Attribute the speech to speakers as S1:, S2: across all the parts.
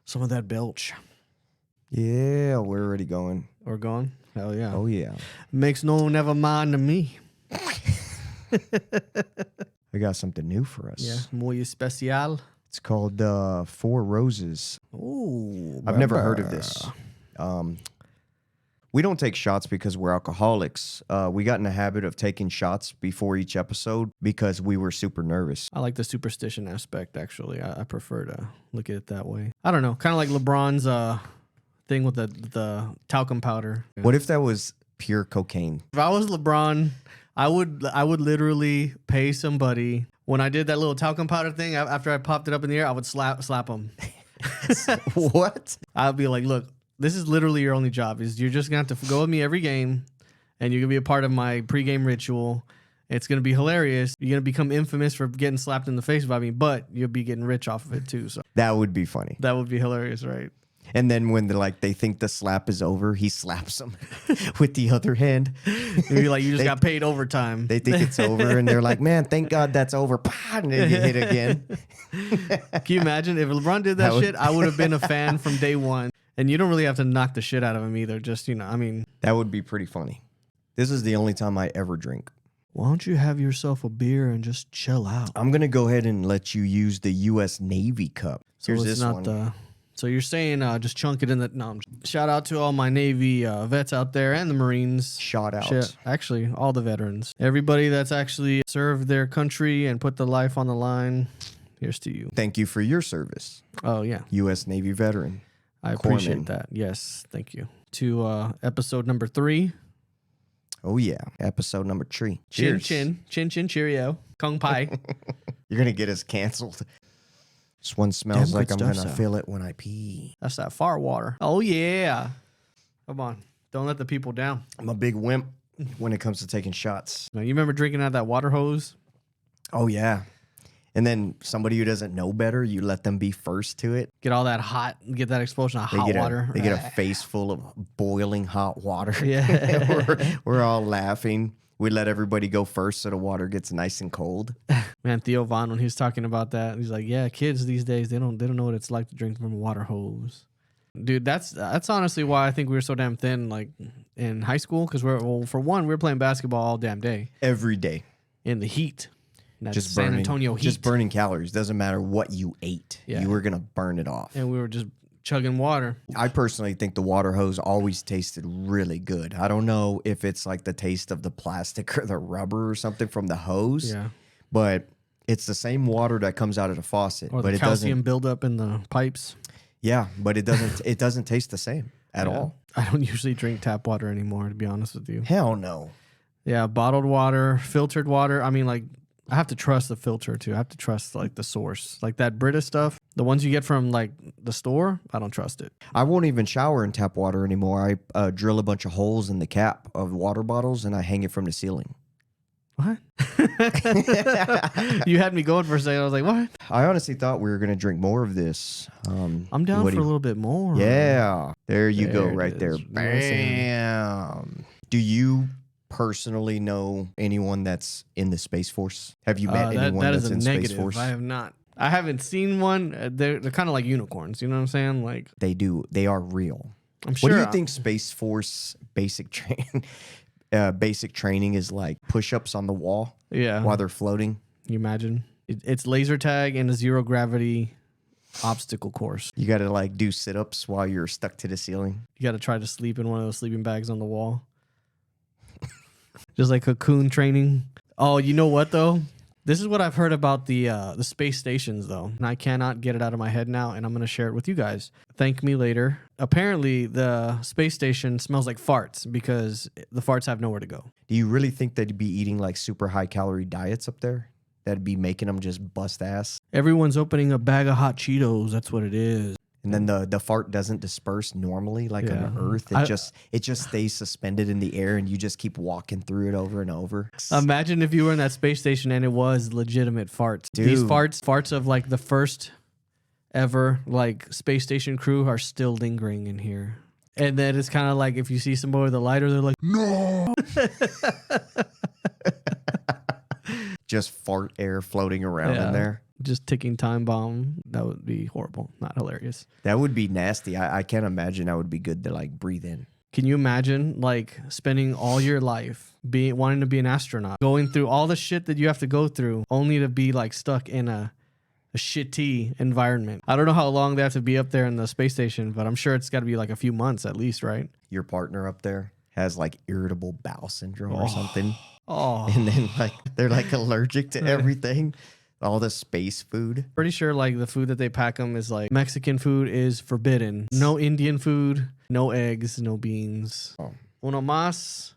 S1: Some of that belch.
S2: Yeah, we're already going.
S1: We're going? Hell yeah.
S2: Oh, yeah.
S1: Makes no never mind to me.
S2: I got something new for us.
S1: Yeah, muy especial.
S2: It's called Four Roses.
S1: Ooh.
S2: I've never heard of this. We don't take shots because we're alcoholics. We got in the habit of taking shots before each episode because we were super nervous.
S1: I like the superstition aspect, actually. I prefer to look at it that way. I don't know. Kind of like LeBron's thing with the talcum powder.
S2: What if that was pure cocaine?
S1: If I was LeBron, I would literally pay somebody. When I did that little talcum powder thing, after I popped it up in the air, I would slap them.
S2: What?
S1: I'd be like, look, this is literally your only job. Is you're just going to have to go with me every game, and you're going to be a part of my pregame ritual. It's going to be hilarious. You're going to become infamous for getting slapped in the face by me, but you'll be getting rich off of it too. So
S2: That would be funny.
S1: that would be hilarious, right?
S2: And then when they think the slap is over, he slaps them with the other hand.
S1: You're like, you just got paid overtime.
S2: They think it's over, and they're like, man, thank God that's over. And then you hit again.
S1: Can you imagine if LeBron did that shit? I would have been a fan from day one. And you don't really have to knock the shit out of him either. Just,
S2: That would be pretty funny. This is the only time I ever drink.
S1: Why don't you have yourself a beer and just chill out?
S2: I'm going to go ahead and let you use the U.S. Navy cup.
S1: So
S2: Here's
S1: it's
S2: this
S1: not
S2: one.
S1: So you're saying just chunk it in the... No, shout out to all my Navy vets out there and the Marines.
S2: Shot out.
S1: Shit, actually, all the veterans. Everybody that's actually served their country and put their life on the line, here's to you.
S2: Thank you for your service,
S1: Oh, yeah.
S2: U.S. Navy veteran.
S1: I appreciate that. Yes, thank you. To episode number 3.
S2: Oh, yeah. Episode number 3.
S1: Chin
S2: Cheers.
S1: chin, cheerio. Kung pie.
S2: You're going to get us canceled. This one smells
S1: Damn
S2: like
S1: good
S2: I'm going
S1: stuff,
S2: to
S1: so.
S2: feel it when I pee.
S1: That's that fart water. Oh, yeah. Come on. Don't let the people down.
S2: I'm a big wimp when it comes to taking shots.
S1: Now, you remember drinking out of that water hose?
S2: Oh, yeah. And then somebody who doesn't know better, you let them be first to it.
S1: Get all that hot, get that explosion of hot water.
S2: They get a face full of boiling hot water.
S1: Yeah.
S2: we're all laughing. We let everybody go first so the water gets nice and cold.
S1: Man, Theo Von, when he was talking about that, he's like, yeah, kids these days, they don't know what it's like to drink from a water hose. Dude, that's honestly why I think we were so damn thin, like in high school, because for one, we were playing basketball all damn day
S2: Every day.
S1: in the heat. That
S2: Just
S1: San
S2: burning,
S1: Antonio heat.
S2: Just burning calories. Doesn't matter what you ate.
S1: Yeah.
S2: You were going to burn it off.
S1: And we were just chugging water.
S2: I personally think the water hose always tasted really good. I don't know if it's like the taste of the plastic or the rubber or something from the hose.
S1: Yeah.
S2: But it's the same water that comes out of the faucet.
S1: Or
S2: but
S1: the
S2: it
S1: calcium
S2: doesn't.
S1: buildup in the pipes.
S2: Yeah, but it doesn't. It doesn't taste the same at
S1: Yeah.
S2: all.
S1: I don't usually drink tap water anymore, to be honest with you.
S2: Hell no.
S1: Yeah, bottled water, filtered water. I mean, like, I have to trust the filter too. I have to trust like the source, like that Brita stuff. The ones you get from like the store, I don't trust it.
S2: I won't even shower in tap water anymore. I drill a bunch of holes in the cap of water bottles and I hang it from the ceiling.
S1: What? You had me going for a second. I was like, what?
S2: I honestly thought we were going to drink more of this.
S1: I'm down for a little bit more.
S2: Yeah. There you go,
S1: There it
S2: right there.
S1: is. Nice
S2: Bam. Do you personally know anyone that's in the Space Force? Have you met anyone
S1: that
S2: that's
S1: is a
S2: in
S1: negative.
S2: Space Force?
S1: I have not. I haven't seen one. They're kind of like unicorns. You know what I'm saying? Like,
S2: They do. They are real.
S1: I'm sure.
S2: What do you think Space Force basic training is like? Push-ups on the wall
S1: Yeah.
S2: while they're floating?
S1: You imagine? It's laser tag and a zero gravity obstacle course.
S2: You got to like do sit-ups while you're stuck to the ceiling.
S1: You got to try to sleep in one of those sleeping bags on the wall. Just like cocoon training. Oh, you know what though? This is what I've heard about the space stations though. And I cannot get it out of my head now, and I'm going to share it with you guys. Thank me later. Apparently, the space station smells like farts because the farts have nowhere to go.
S2: Do you really think they'd be eating like super high-calorie diets up there? That'd be making them just bust ass?
S1: Everyone's opening a bag of hot Cheetos. That's what it is.
S2: And then the fart doesn't disperse normally like on the Earth. It just stays suspended in the air, and you just keep walking through it over and over.
S1: Imagine if you were in that space station and it was legitimate farts.
S2: Dude.
S1: These farts of like the first ever like space station crew are still lingering in here. And then it's kind of like if you see somebody with a lighter, they're like, no.
S2: Just fart air floating around in there.
S1: just ticking time bomb. That would be horrible, not hilarious.
S2: That would be nasty. I can't imagine that would be good to like breathe in.
S1: Can you imagine like spending all your life wanting to be an astronaut, going through all the shit that you have to go through, only to be like stuck in a shitty environment? I don't know how long they have to be up there in the space station, but I'm sure it's got to be like a few months at least, right?
S2: Your partner up there has like irritable bowel syndrome or something.
S1: Oh,
S2: And then like they're like allergic to everything. All the space food.
S1: pretty sure like the food that they pack them is like Mexican food is forbidden. No Indian food, no eggs, no beans.
S2: Oh.
S1: Uno más.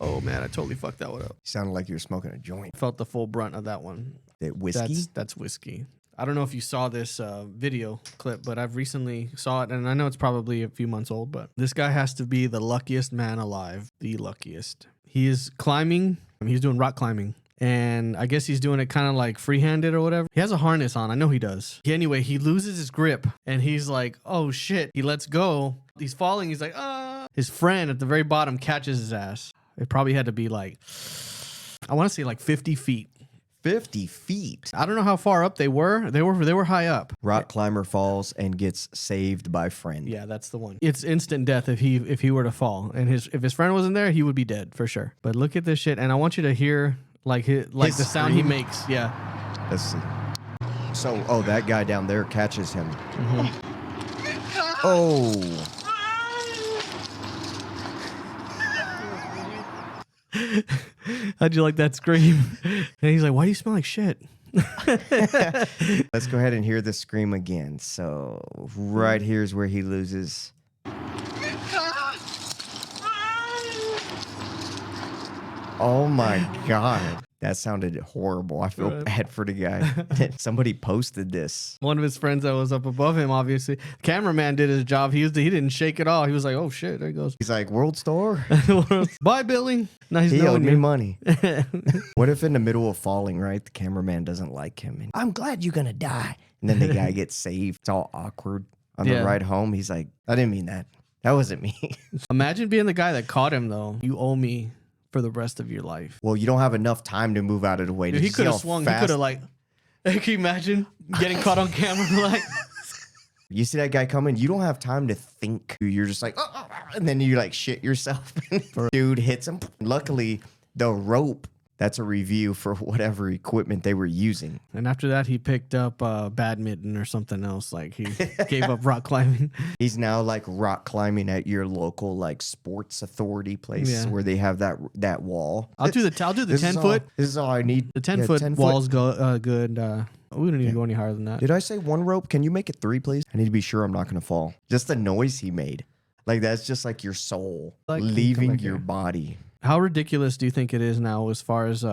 S1: Oh man, I totally fucked that one up.
S2: You sounded like you were smoking a joint.
S1: Felt the full brunt of that one.
S2: That whiskey?
S1: That's whiskey. I don't know if you saw this video clip, but I've recently saw it, and I know it's probably a few months old, but this guy has to be the luckiest man alive. The luckiest. He is climbing. He's doing rock climbing. And I guess he's doing it kind of like free-handed or whatever. He has a harness on. I know he does. Anyway, he loses his grip, and he's like, oh, shit. He lets go. He's falling. He's like, ah. His friend at the very bottom catches his ass. It probably had to be like, I want to say like 50 feet.
S2: 50 feet.
S1: I don't know how far up they were. They were high up.
S2: Rock climber falls and gets saved by friend.
S1: Yeah, that's the one. It's instant death if he were to fall, and if his friend wasn't there, he would be dead for sure. But look at this shit, and I want you to hear like the sound he makes. Yeah.
S2: Let's see. So, that guy down there catches him.
S1: Mm-hmm.
S2: Oh.
S1: How'd you like that scream? And he's like, why do you smell like shit?
S2: Let's go ahead and hear the scream again. So right here's where he loses. Oh my God. That sounded horrible. I feel bad for the guy. Somebody posted this.
S1: One of his friends that was up above him, obviously. Cameraman did his job. He didn't shake at all. He was like, oh shit, there he goes.
S2: He's like, World Star?
S1: Bye, Billy. Now he's
S2: He owed me money. What if in the middle of falling, right, the cameraman doesn't like him? And, I'm glad you're going to die. And then the guy gets saved. It's all awkward. On the ride home, he's like, I didn't mean that. That wasn't me.
S1: Imagine being the guy that caught him, though. You owe me for the rest of your life.
S2: Well, you don't have enough time to move out of the way.
S1: Dude, he could have swung. He could have like, can you imagine getting caught on camera? Like,
S2: you see that guy coming, you don't have time to think. You're just like, and then you like shit yourself. Dude hits him. Luckily, the rope, that's a review for whatever equipment they were using.
S1: And after that, he picked up badminton or something else. Like he gave up rock climbing.
S2: He's now like rock climbing at your local like sports authority place where they have that wall.
S1: I'll do the 10 foot.
S2: This is all I need.
S1: The 10-foot walls go good. We don't need to go any higher than that.
S2: Did I say one rope? Can you make it 3, please? I need to be sure I'm not going to fall. Just the noise he made. Like that's just like your soul leaving your body.
S1: How ridiculous do you think it is now as far as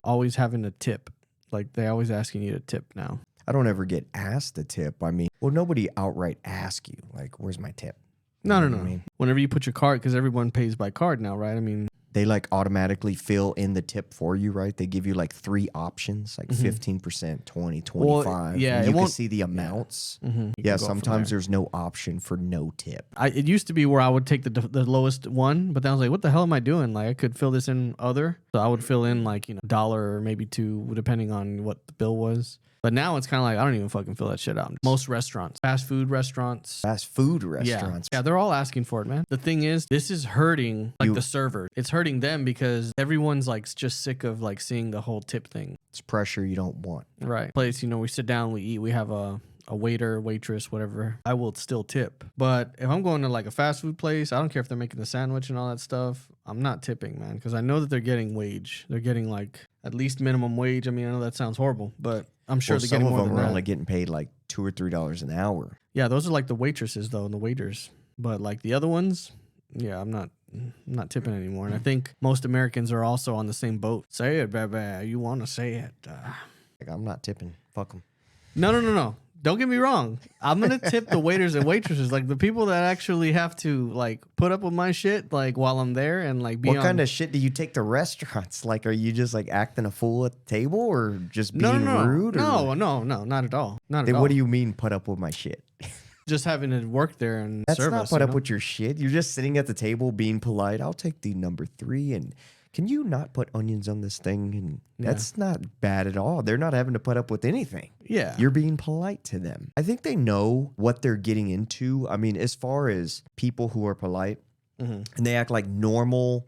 S1: always having a tip? Like they always asking you to tip now.
S2: I don't ever get asked a tip. I mean, well, nobody outright asks you, like, where's my tip?
S1: No. I mean, whenever you put your card, because everyone pays by card now, right? I mean,
S2: they like automatically fill in the tip for you, right? They give you like 3 options, like 15%, 20, 25.
S1: Well, yeah,
S2: and you can see the amounts. Yeah, sometimes there's no option for no tip.
S1: It used to be where I would take the lowest one, but then I was like, what the hell am I doing? Like I could fill this in other. So I would fill in like, $1 or maybe $2, depending on what the bill was. But now it's kind of like, I don't even fucking fill that shit out. Most restaurants, fast food restaurants. Yeah, they're all asking for it, man. The thing is, this is hurting like the server. It's hurting them because everyone's like just sick of like seeing the whole tip thing.
S2: It's pressure you don't want.
S1: Right. Place, we sit down, we eat, we have a waiter, waitress, whatever. I will still tip. But if I'm going to like a fast food place, I don't care if they're making the sandwich and all that stuff. I'm not tipping, man, because I know that they're getting wage. They're getting like at least minimum wage. I mean, I know that sounds horrible, but I'm sure they're getting more than that. Some of them are
S2: only getting paid like $2 or $3 an hour.
S1: Yeah, those are like the waitresses though, and the waiters. But like the other ones, yeah, I'm not tipping anymore. And I think most Americans are also on the same boat. Say it, baby. You want to say it.
S2: Like, I'm not tipping. Fuck them.
S1: No. Don't get me wrong. I'm going to tip the waiters and waitresses, like the people that actually have to like put up with my shit like while I'm there and like be
S2: What kind of shit do you take to restaurants? Like, are you just like acting a fool at the table or just being rude?
S1: No, not at all. Not at all.
S2: What do you mean put up with my shit?
S1: Just having to work there and
S2: That's
S1: service.
S2: Not put up with your shit. You're just sitting at the table being polite. I'll take the number 3 and can you not put onions on this thing? And that's not bad at all. They're not having to put up with anything.
S1: Yeah.
S2: You're being polite to them. I think they know what they're getting into. I mean, as far as people who are polite and they act like normal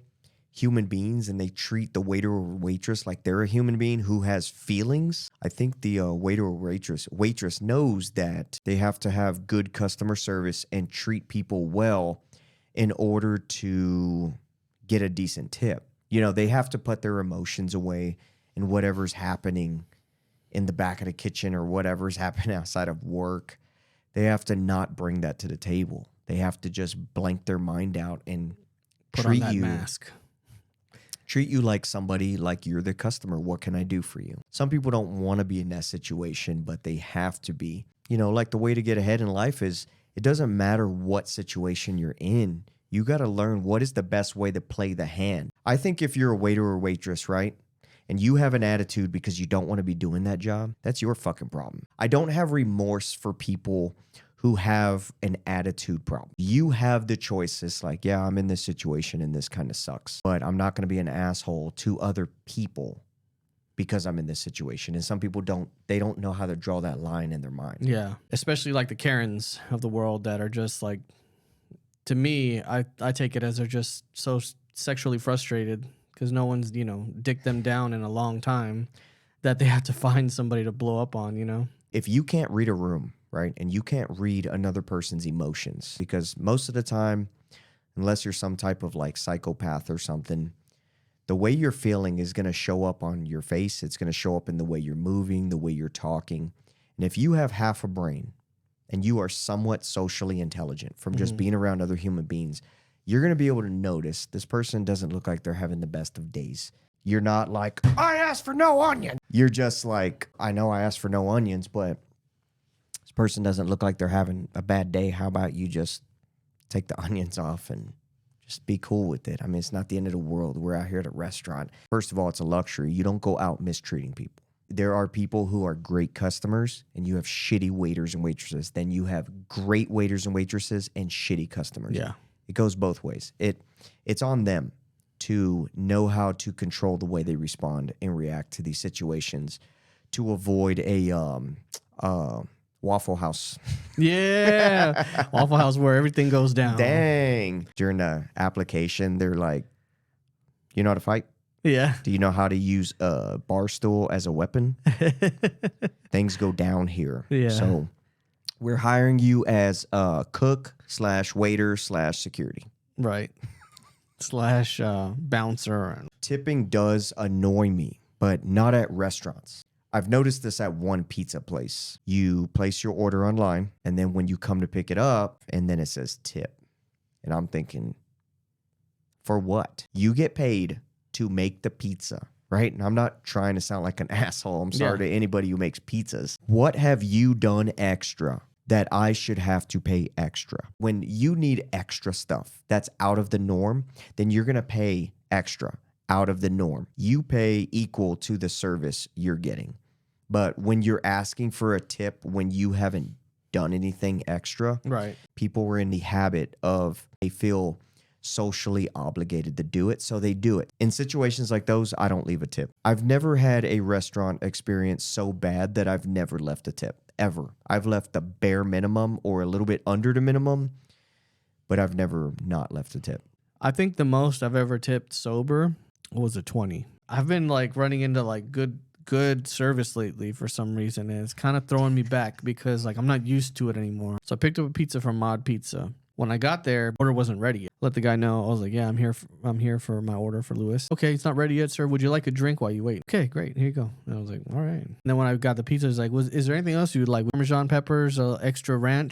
S2: human beings and they treat the waiter or waitress like they're a human being who has feelings. I think the waiter or waitress knows that they have to have good customer service and treat people well in order to get a decent tip. You know, they have to put their emotions away and whatever's happening in the back of the kitchen or whatever's happening outside of work. They have to not bring that to the table. They have to just blank their mind out and
S1: Put on that mask.
S2: Treat you like somebody, like you're the customer. What can I do for you? Some people don't want to be in that situation, but they have to be. You know, like the way to get ahead in life is it doesn't matter what situation you're in. You got to learn what is the best way to play the hand. I think if you're a waiter or waitress, right, and you have an attitude because you don't want to be doing that job, that's your fucking problem. I don't have remorse for people who have an attitude problem. You have the choices like, yeah, I'm in this situation and this kind of sucks, but I'm not going to be an asshole to other people because I'm in this situation. And some people don't know how to draw that line in their mind.
S1: Yeah, especially like the Karens of the world that are just like, to me, I take it as they're just so sexually frustrated because no one's, dicked them down in a long time that they have to find somebody to blow up on,
S2: If you can't read a room, right, and you can't read another person's emotions, because most of the time, unless you're some type of like psychopath or something, the way you're feeling is going to show up on your face. It's going to show up in the way you're moving, the way you're talking. And if you have half a brain and you are somewhat socially intelligent from just being around other human beings, you're going to be able to notice this person doesn't look like they're having the best of days. You're not like, I asked for no onion. You're just like, I know I asked for no onions, but this person doesn't look like they're having a bad day. How about you just take the onions off and just be cool with it? I mean, it's not the end of the world. We're out here at a restaurant. First of all, it's a luxury. You don't go out mistreating people. There are people who are great customers and you have shitty waiters and waitresses. Then you have great waiters and waitresses and shitty customers.
S1: Yeah.
S2: It goes both ways. It's on them to know how to control the way they respond and react to these situations to avoid a Waffle House.
S1: Yeah. Waffle House where everything goes down.
S2: Dang. During the application, they're like, you know how to fight?
S1: Yeah.
S2: Do you know how to use a bar stool as a weapon? Things go down here.
S1: Yeah.
S2: So we're hiring you as a cook / waiter / security.
S1: Right. / bouncer.
S2: Tipping does annoy me, but not at restaurants. I've noticed this at one pizza place. You place your order online, and then when you come to pick it up, and then it says tip. And I'm thinking, for what? You get paid to make the pizza, right? And I'm not trying to sound like an asshole. I'm sorry to anybody who makes pizzas. What have you done extra that I should have to pay extra? When you need extra stuff that's out of the norm, then you're going to pay extra out of the norm. You pay equal to the service you're getting. But when you're asking for a tip when you haven't done anything extra,
S1: right?
S2: People were in the habit of they feel socially obligated to do it, so they do it. In situations like those, I don't leave a tip. I've never had a restaurant experience so bad that I've never left a tip, ever. I've left the bare minimum or a little bit under the minimum, but I've never not left a tip.
S1: I think the most I've ever tipped sober was a 20. I've been like running into like good service lately for some reason, and it's kind of throwing me back because like I'm not used to it anymore. So I picked up a pizza from Mod Pizza. When I got there, order wasn't ready yet. Let the guy know. I was like, yeah, I'm here for my order for Lewis. Okay, it's not ready yet, sir. Would you like a drink while you wait? Okay, great. Here you go. And I was like, all right. And then when I got the pizza, I was like, is there anything else you'd like? Parmesan peppers, extra ranch?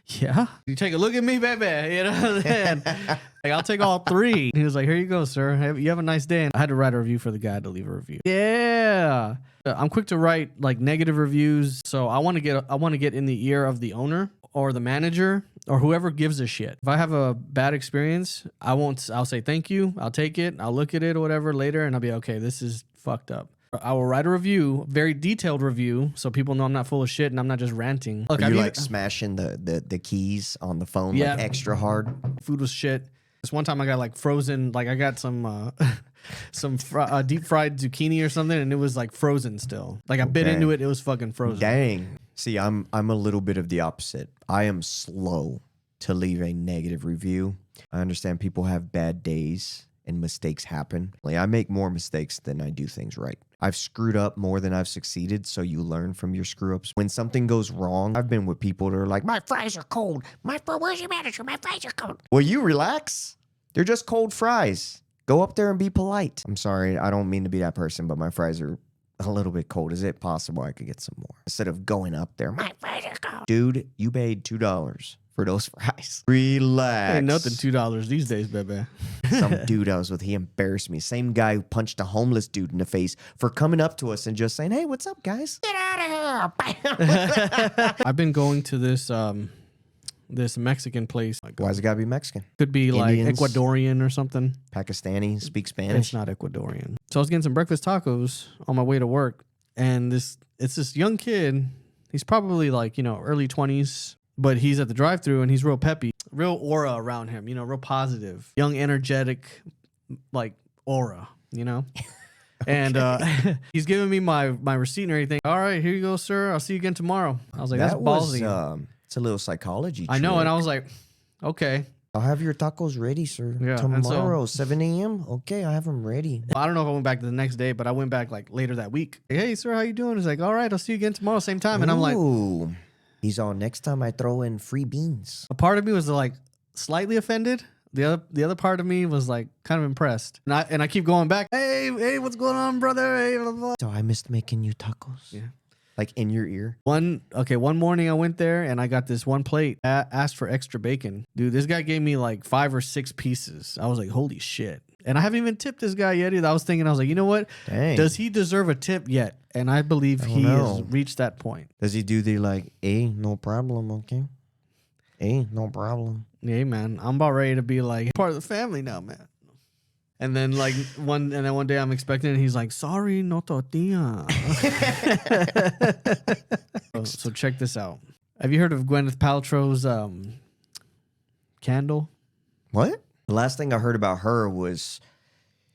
S1: Yeah. You take a look at me, baby. You know what I'm saying? Like, I'll take all 3. He was like, here you go, sir. You have a nice day. And I had to write a review for the guy to leave a review. Yeah. I'm quick to write like negative reviews. So I want to get in the ear of the owner or the manager or whoever gives a shit. If I have a bad experience, I'll say thank you. I'll take it. I'll look at it or whatever later and I'll be okay, this is fucked up. I will write a review, very detailed review, so people know I'm not full of shit and I'm not just ranting. Look,
S2: are you like smashing the keys on the phone like extra hard?
S1: Food was shit. This one time I got like frozen, like I got some deep fried zucchini or something, and it was like frozen still. Like I bit into it, it was fucking frozen.
S2: Dang. See, I'm a little bit of the opposite. I am slow to leave a negative review. I understand people have bad days and mistakes happen. Like, I make more mistakes than I do things right. I've screwed up more than I've succeeded, so you learn from your screw ups. When something goes wrong, I've been with people that are like, my fries are cold. Where's your manager? My fries are cold. Well, you relax. They're just cold fries. Go up there and be polite. I'm sorry, I don't mean to be that person, but my fries are a little bit cold. Is it possible I could get some more? Instead of going up there, my fries are cold. Dude, you paid $2 for those fries. Relax.
S1: Ain't nothing $2 these days, baby.
S2: Some dude I was with, he embarrassed me. Same guy who punched a homeless dude in the face for coming up to us and just saying, hey, what's up, guys? Get out of here.
S1: I've been going to this this Mexican place.
S2: Why's it gotta be Mexican?
S1: Could be
S2: Indians?
S1: like Ecuadorian or something.
S2: Pakistani, speak
S1: It's
S2: Spanish.
S1: not Ecuadorian. So I was getting some breakfast tacos on my way to work, and it's this young kid. He's probably like, early 20s, but he's at the drive-thru and he's real peppy, real aura around him, real positive, young, energetic, like aura, And he's giving me my receipt and everything. All right, here you go, sir. I'll see you again tomorrow. I was like, that's ballsy.
S2: It's a little psychology
S1: I know,
S2: trick.
S1: and I was like, okay.
S2: I'll have your tacos ready, sir.
S1: Yeah, and
S2: Tomorrow, 7 a.m. Okay, I have them ready.
S1: I don't know if I went back the next day, but I went back like later that week. Hey, sir, how you doing? He's like, all right, I'll see you again tomorrow, same time. And I'm like,
S2: ooh, he's all, next time I throw in free beans.
S1: a part of me was like slightly offended. The other part of me was like kind of impressed. And I keep going back. Hey, what's going on, brother? Hey, blah, blah.
S2: So I missed making you tacos?
S1: Yeah.
S2: Like in your ear?
S1: One morning I went there and I got this one plate, asked for extra bacon. Dude, this guy gave me like 5 or 6 pieces. I was like, holy shit. And I haven't even tipped this guy yet either. I was like, you know what?
S2: Dang.
S1: Does he deserve a tip yet? And I believe he has reached that point.
S2: Does he do the like, hey, no problem, okay? Hey, no problem.
S1: Yeah, man. I'm about ready to be like part of the family now, man. And then one day I'm expecting it, he's like, sorry, no tortilla. So check this out. Have you heard of Gwyneth Paltrow's candle?
S2: What? The last thing I heard about her was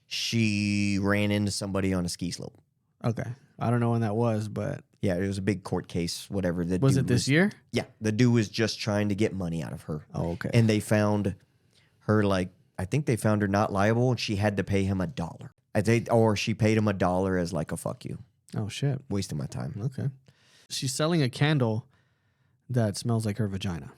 S2: she ran into somebody on a ski slope.
S1: Okay. I don't know when that was, but
S2: Yeah, it was a big court case, whatever.
S1: was it this year?
S2: Yeah, the dude was just trying to get money out of her.
S1: Oh, okay.
S2: And they found her I think they found her not liable, and she had to pay him $1. Or she paid him $1 as like a fuck you.
S1: Oh, shit.
S2: Wasting my time.
S1: Okay. She's selling a candle that smells like her vagina.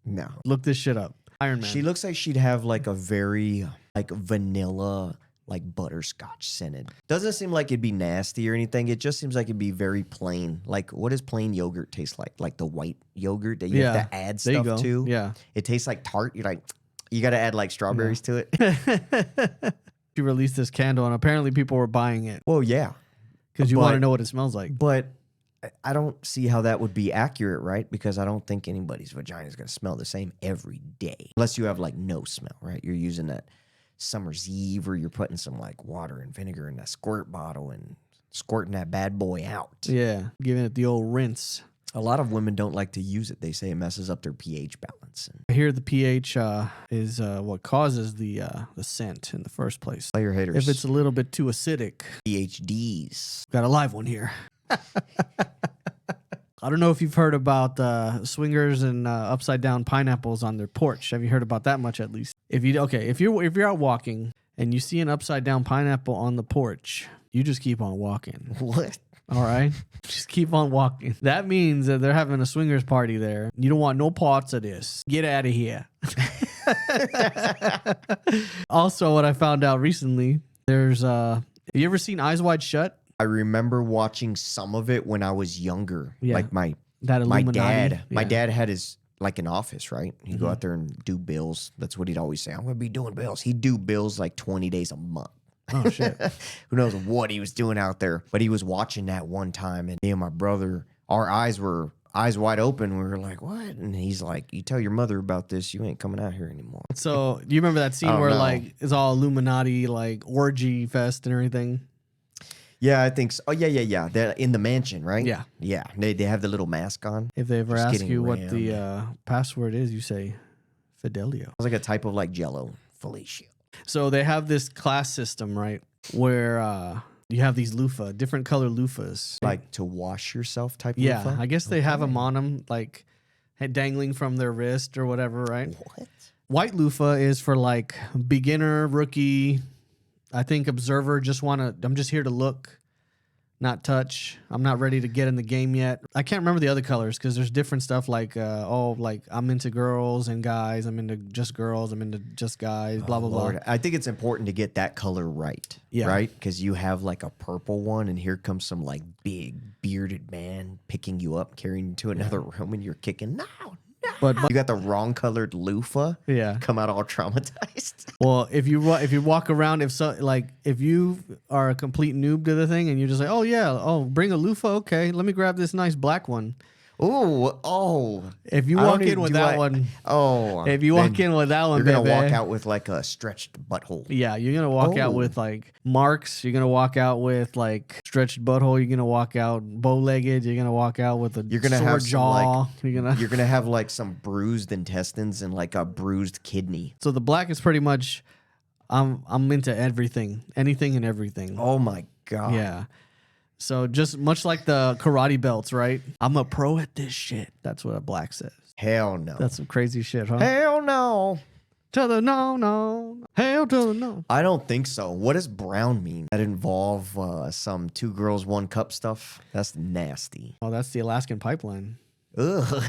S2: No.
S1: Look this shit up. Iron Man.
S2: She looks like she'd have like a very like vanilla, like butterscotch scented. Doesn't seem like it'd be nasty or anything. It just seems like it'd be very plain. Like, what does plain yogurt taste like? Like the white yogurt that you have to add stuff to?
S1: Yeah.
S2: It tastes like tart. You're like, you got to add like strawberries to it.
S1: She released this candle, and apparently people were buying it
S2: Well, yeah.
S1: because you want to know what it smells like.
S2: But I don't see how that would be accurate, right? Because I don't think anybody's vagina is going to smell the same every day. Unless you have like no smell, right? You're using that summer's eve, or you're putting some like water and vinegar in that squirt bottle and squirting that bad boy out.
S1: Yeah, giving it the old rinse.
S2: A lot of women don't like to use it. They say it messes up their pH balance.
S1: I hear the pH is what causes the scent in the first place.
S2: Player haters.
S1: If it's a little bit too acidic.
S2: PhDs.
S1: Got a live one here. I don't know if you've heard about swingers and upside down pineapples on their porch. Have you heard about that much at least? If you're out walking and you see an upside down pineapple on the porch, you just keep on walking.
S2: What?
S1: All right? Just keep on walking. That means that they're having a swingers party there. You don't want no parts of this. Get out of here. Also, what I found out recently, there's have you ever seen Eyes Wide Shut?
S2: I remember watching some of it when I was younger.
S1: Yeah.
S2: Like my
S1: Illuminati.
S2: dad. My
S1: Yeah.
S2: dad had his like an office, right? He'd go out there and do bills. That's what he'd always say. I'm gonna be doing bills. He'd do bills like 20 days a month.
S1: Oh, shit.
S2: Who knows what he was doing out there. But he was watching that one time, and me and my brother, our eyes were wide open. We were like, what? And he's like, you tell your mother about this, you ain't coming out here anymore.
S1: So, do you remember that scene where like it's all Illuminati, like orgy fest and everything?
S2: Yeah, I think so. Oh, yeah. They're in the mansion, right?
S1: Yeah.
S2: Yeah. They have the little mask on.
S1: If they ever
S2: Just
S1: ask
S2: getting
S1: you what
S2: rammed.
S1: the password is, you say Fidelio.
S2: It's like a type of like Jello. Fellatio.
S1: So they have this class system, right? Where you have these loofah, different color loofahs.
S2: Like to wash yourself type
S1: Yeah,
S2: loofah?
S1: I guess they have them on them, like dangling from their wrist or whatever, right?
S2: What?
S1: White loofah is for like beginner, rookie. I think observer. I'm just here to look, not touch. I'm not ready to get in the game yet. I can't remember the other colors because there's different stuff like like I'm into girls and guys. I'm into just girls. I'm into just guys. Blah blah
S2: Lord.
S1: blah.
S2: I think it's important to get that color right.
S1: Yeah.
S2: Right? Because you have like a purple one, and here comes some like big bearded man picking you up, carrying you to another room, and you're kicking. No.
S1: But
S2: You got the wrong colored loofah.
S1: yeah.
S2: Come out all traumatized.
S1: Well, if you walk around, if you are a complete noob to the thing and you're just like, oh yeah, bring a loofah, okay, let me grab this nice black one.
S2: Oh.
S1: If you walk in with that one, if you walk in with that one,
S2: you're gonna
S1: baby,
S2: walk out with like a stretched butthole.
S1: yeah, you're gonna walk out with like marks. You're gonna walk out with like stretched butthole. You're gonna walk out bow-legged. You're gonna walk out with a
S2: You're gonna
S1: sore
S2: have
S1: jaw.
S2: you're gonna have like some bruised intestines and like a bruised kidney.
S1: So the black is pretty much, I'm into anything and everything.
S2: Oh my god.
S1: Yeah. So just much like the karate belts, right? I'm a pro at this shit. That's what a black says.
S2: Hell no.
S1: That's some crazy shit, huh?
S2: Hell no.
S1: To the no. Hell to the no.
S2: I don't think so. What does brown mean? That involve some 2 girls 1 cup stuff? That's nasty.
S1: Oh, that's the Alaskan pipeline.
S2: Ugh.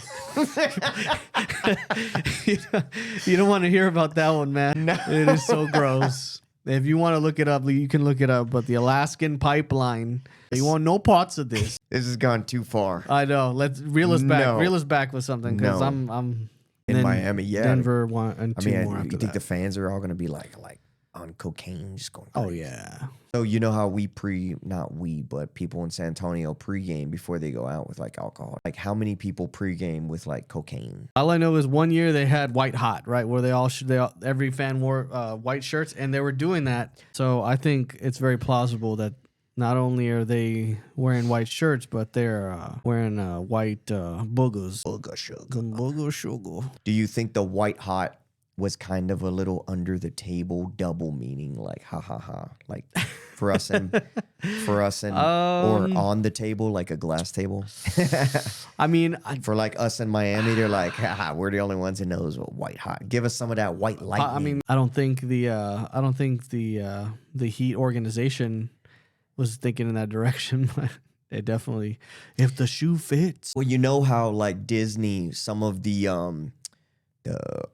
S1: You don't want to hear about that one, man.
S2: No.
S1: It is so gross. If you want to look it up, you can look it up. But the Alaskan pipeline, you want no parts of this.
S2: This has gone too far.
S1: I know. Let's reel us back.
S2: No.
S1: Reel us back with something because
S2: No.
S1: I'm
S2: In Miami, yeah.
S1: Denver one and two more
S2: you
S1: after
S2: think
S1: that.
S2: the fans are all gonna be like on cocaine, just going
S1: Oh
S2: crazy?
S1: yeah.
S2: So you know how but people in San Antonio pregame before they go out with like alcohol. Like how many people pregame with like cocaine?
S1: All I know is one year they had White Hot, right, where every fan wore white shirts, and they were doing that. So I think it's very plausible that not only are they wearing white shirts, but they're wearing white boogers.
S2: Booger sugar.
S1: Booger sugar.
S2: Do you think the white hot was kind of a little under the table double meaning, like ha ha ha, like for us and or on the table, like a glass table?
S1: I mean,
S2: For like us in Miami, they're like, ha, we're the only ones that knows what white hot. Give us some of that white lightning.
S1: I mean, I don't think the Heat organization was thinking in that direction. But it definitely, if the shoe fits.
S2: well, you know how like Disney, some of the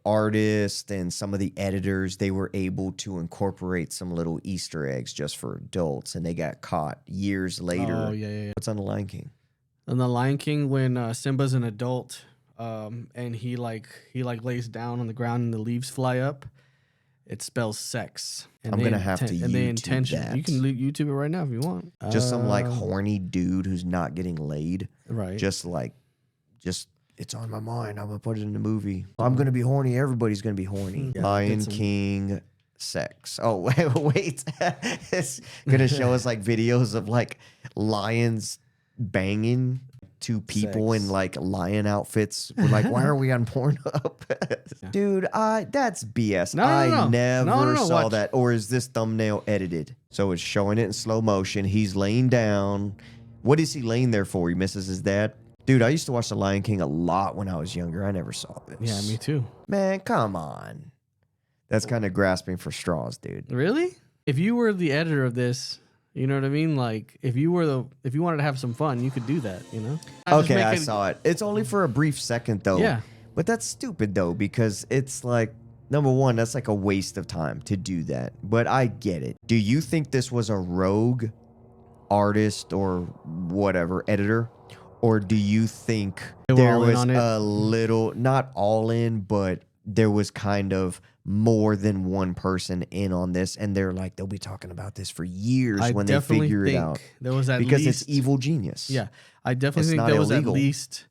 S2: artists and some of the editors, they were able to incorporate some little Easter eggs just for adults, and they got caught years later.
S1: Oh yeah.
S2: What's on the Lion King?
S1: In the Lion King, when Simba's an adult, and he lays down on the ground and the leaves fly up, it spells sex. And
S2: I'm
S1: they
S2: gonna have to
S1: and they
S2: YouTube
S1: intention.
S2: that.
S1: You can YouTube it right now if you want.
S2: Just some like horny dude who's not getting laid.
S1: Right.
S2: Just it's on my mind. I'm gonna put it in the movie. I'm gonna be horny. Everybody's gonna be horny.
S1: Yeah,
S2: Lion
S1: get some-
S2: King sex. Oh wait. It's gonna show us like videos of like lions banging two people
S1: Sex.
S2: in like lion outfits. We're like, why are we on Pornhub? Dude, that's BS.
S1: No,
S2: I
S1: no.
S2: never
S1: No,
S2: saw
S1: watch.
S2: that. Or is this thumbnail edited? So it's showing it in slow motion. He's laying down. What is he laying there for? He misses his dad. Dude, I used to watch The Lion King a lot when I was younger. I never saw this.
S1: Yeah, me too.
S2: Man, come on. That's kind of grasping for straws, dude.
S1: Really? If you were the editor of this, you know what I mean? Like, if you wanted to have some fun, you could do that, you know?
S2: Okay, I saw it. It's only for a brief second, though.
S1: Yeah.
S2: But that's stupid, though, because it's like, number one, that's like a waste of time to do that. But I get it. Do you think this was a rogue artist or whatever, editor? Or do you think
S1: They were
S2: there
S1: all in
S2: was
S1: on it?
S2: a little, not all in, but there was kind of more than one person in on this, and they're like, they'll be talking about this for years when they figure it out.
S1: There was at
S2: Because
S1: least,
S2: it's evil genius.
S1: Yeah, I definitely
S2: It's
S1: think
S2: not
S1: there was
S2: illegal.
S1: at least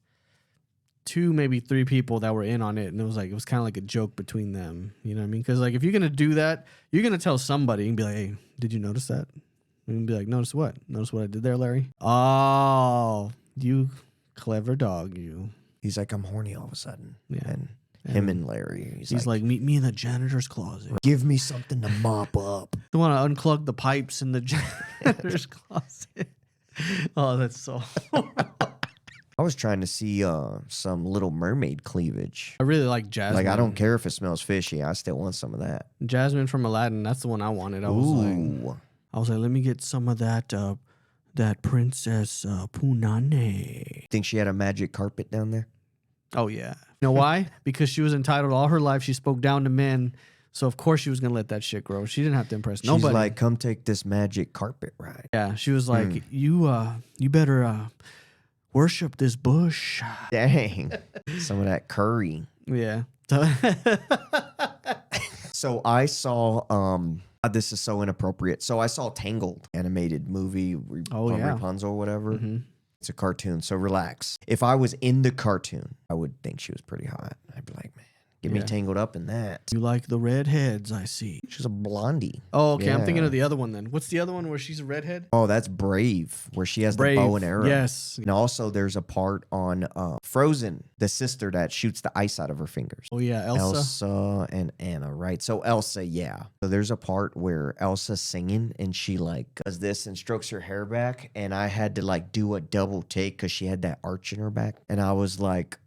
S1: 2, maybe 3 people that were in on it, and it was kind of like a joke between them. You know what I mean? Because like if you're gonna do that, you're gonna tell somebody and be like, "Hey, did you notice that?" And be like, "Notice what? Notice what I did there, Larry?" Oh, you clever dog, you.
S2: He's like, I'm horny all of a sudden.
S1: Yeah.
S2: And Him and Larry.
S1: He's like, meet me in the janitor's closet.
S2: give me something to mop up.
S1: I want to unplug the pipes in the janitor's closet. Oh, that's so
S2: I was trying to see some Little Mermaid cleavage.
S1: I really like Jasmine.
S2: Like, I don't care if it smells fishy. I still want some of that.
S1: Jasmine from Aladdin. That's the one I wanted. I was like, let me get some of that that Princess Punane.
S2: Think she had a magic carpet down there?
S1: Oh, yeah. You know why? Because she was entitled all her life. She spoke down to men. So, of course, she was going to let that shit grow. She didn't have to impress nobody.
S2: She's like, come take this magic carpet ride.
S1: Yeah, she was like, you better worship this bush.
S2: Dang. Some of that curry.
S1: Yeah.
S2: So I saw, this is so inappropriate. So I saw Tangled, animated movie, Rapunzel or whatever. Mm-hmm. It's a cartoon, so relax. If I was in the cartoon, I would think she was pretty hot. I'd be like, man, get me tangled up in that.
S1: You like the redheads, I see.
S2: She's a blondie.
S1: Oh, okay. Yeah. I'm thinking of the other one then. What's the other one where she's a redhead?
S2: Oh, that's Brave, where she has the bow and arrow.
S1: Yes.
S2: And also there's a part on Frozen, the sister that shoots the ice out of her fingers.
S1: Oh, yeah.
S2: Elsa and Anna, right? So Elsa, yeah. So there's a part where Elsa's singing and she like does this and strokes her hair back. And I had to like do a double take because she had that arch in her back. And I was like,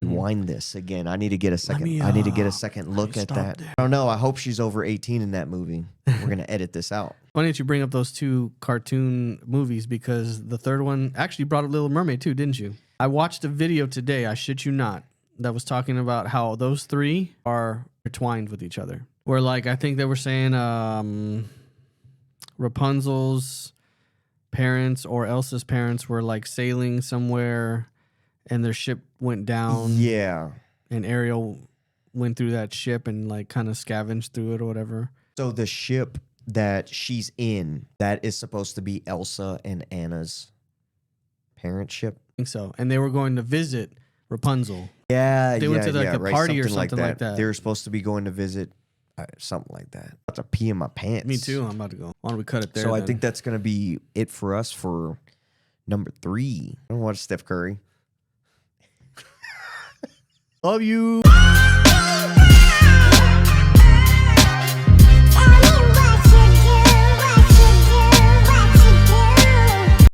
S2: wind this again. I need to get a second. I need to get a second look at that. There. I don't know. I hope she's over 18 in that movie. We're gonna edit this out.
S1: Why don't you bring up those two cartoon movies? Because the third one actually brought up Little Mermaid too, didn't you? I watched a video today. I shit you not. That was talking about how those three are intertwined with each other. Where like I think they were saying Rapunzel's parents or Elsa's parents were like sailing somewhere. And their ship went down.
S2: Yeah.
S1: And Ariel went through that ship and like kind of scavenged through it or whatever.
S2: So the ship that she's in, that is supposed to be Elsa and Anna's parent ship?
S1: I think so. And they were going to visit Rapunzel.
S2: Yeah,
S1: they went to like a party or something like that.
S2: They were supposed to be going to visit something like that. I'm about to pee in my pants.
S1: Me too. I'm about to go. Why don't we cut it there?
S2: So I think that's going to be it for us for number 3. I don't watch Steph Curry.
S1: Love you.